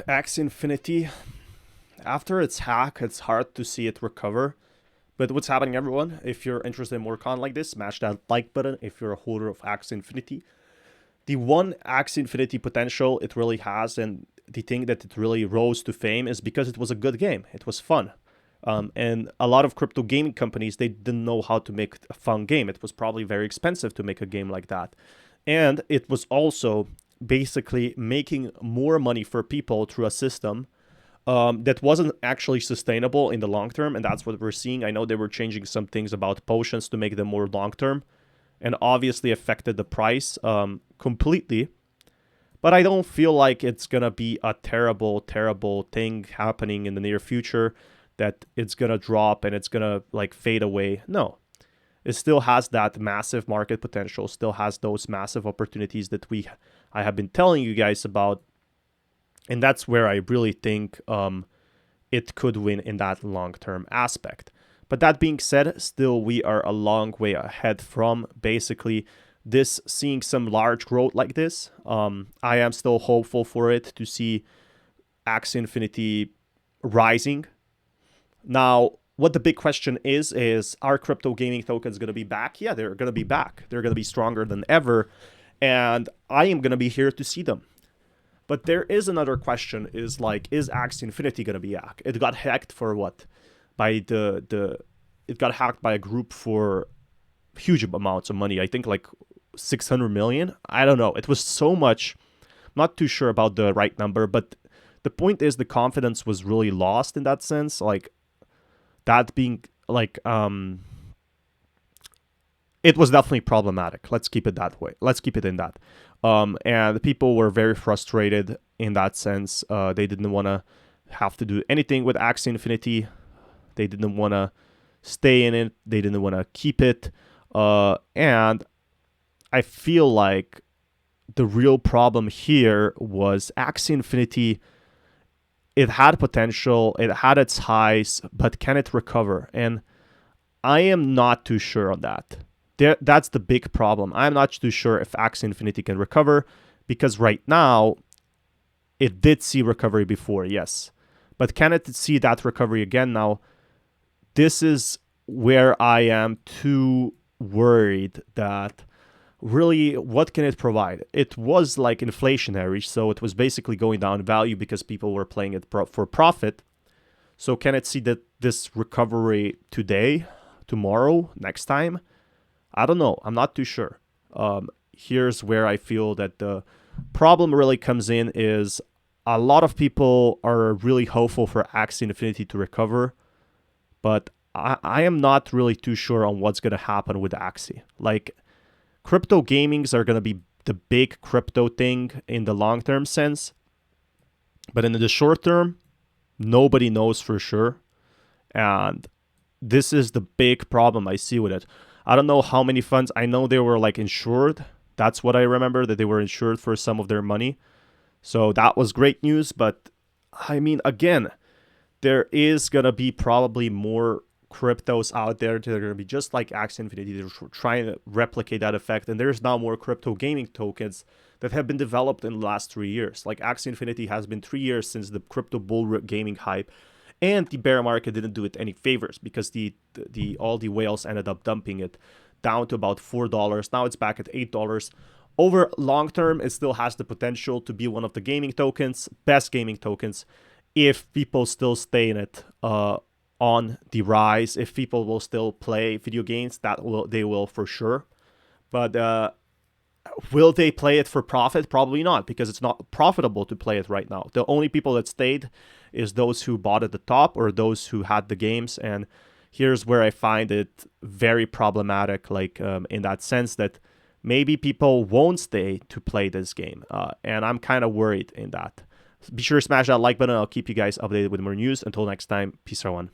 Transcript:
Axie Infinity, after its hack, it's hard to see it recover. But what's happening, everyone? If you're interested in more content like this, smash that like button if you're a holder of Axie Infinity. The one Axie Infinity potential it really has, and the thing that it really rose to fame, is because it was a good game. It was fun. And a lot of crypto gaming companies, they didn't know how to make a fun game. It was probably very expensive to make a game like that. And it was also basically making more money for people through a system that wasn't actually sustainable in the long term. And that's what we're seeing. I know they were changing some things about potions to make them more long term, and obviously affected the price completely. But I don't feel like it's going to be a terrible, terrible thing happening in the near future, that it's going to drop and it's going to like fade away. No, it still has that massive market potential, still has those massive opportunities that I have been telling you guys about. And that's where I really think it could win in that long-term aspect. But that being said, still we are a long way ahead from basically this seeing some large growth like this. I am still hopeful for it to see Axie Infinity rising. Now, what the big question is are crypto gaming tokens going to be back? Yeah, they're going to be back. They're going to be stronger than ever. And I am going to be here to see them. But there is another question, is Axie Infinity going to be hacked? It got hacked for what? By it got hacked by a group for huge amounts of money. I think like 600 million. I don't know. It was so much. I'm not too sure about the right number, but the point is the confidence was really lost in that sense. Like that being like it was definitely problematic. Let's keep it that way. Let's keep it in that. And people were very frustrated in that sense. They didn't want to have to do anything with Axie Infinity. They didn't want to stay in it. They didn't want to keep it. And I feel like the real problem here was Axie Infinity. It had potential. It had its highs, but can it recover? And I am not too sure on that. That's the big problem. I'm not too sure if Axie Infinity can recover, because right now it did see recovery before, yes. But can it see that recovery again now? This is where I am too worried that really what can it provide? It was like inflationary, so it was basically going down in value because people were playing it for profit. So can it see that this recovery today, tomorrow, next time? I don't know. I'm not too sure. Here's where I feel that the problem really comes in, is a lot of people are really hopeful for Axie Infinity to recover, but I am not really too sure on what's going to happen with Axie. Like, crypto gamings are going to be the big crypto thing in the long-term sense, but in the short term, nobody knows for sure. And this is the big problem I see with it. I don't know how many funds. I know they were like insured. That's what I remember, that they were insured for some of their money. So that was great news. But I mean, again, there is going to be probably more cryptos out there that are going to be just like Axie Infinity. They're trying to replicate that effect. And there's now more crypto gaming tokens that have been developed in the last 3 years. Like Axie Infinity has been 3 years since the crypto bull gaming hype. And the bear market didn't do it any favors, because all the whales ended up dumping it down to about $4. Now it's back at $8. Over long term, it still has the potential to be one of the gaming tokens, best gaming tokens, if people still stay in it on the rise. If people will still play video games, they will for sure. But will they play it for profit? Probably not, because it's not profitable to play it right now. The only people that stayed is those who bought at the top, or those who had the games. And here's where I find it very problematic, like in that sense that maybe people won't stay to play this game. And I'm kind of worried in that. Be sure to smash that like button. I'll keep you guys updated with more news. Until next time, peace, everyone.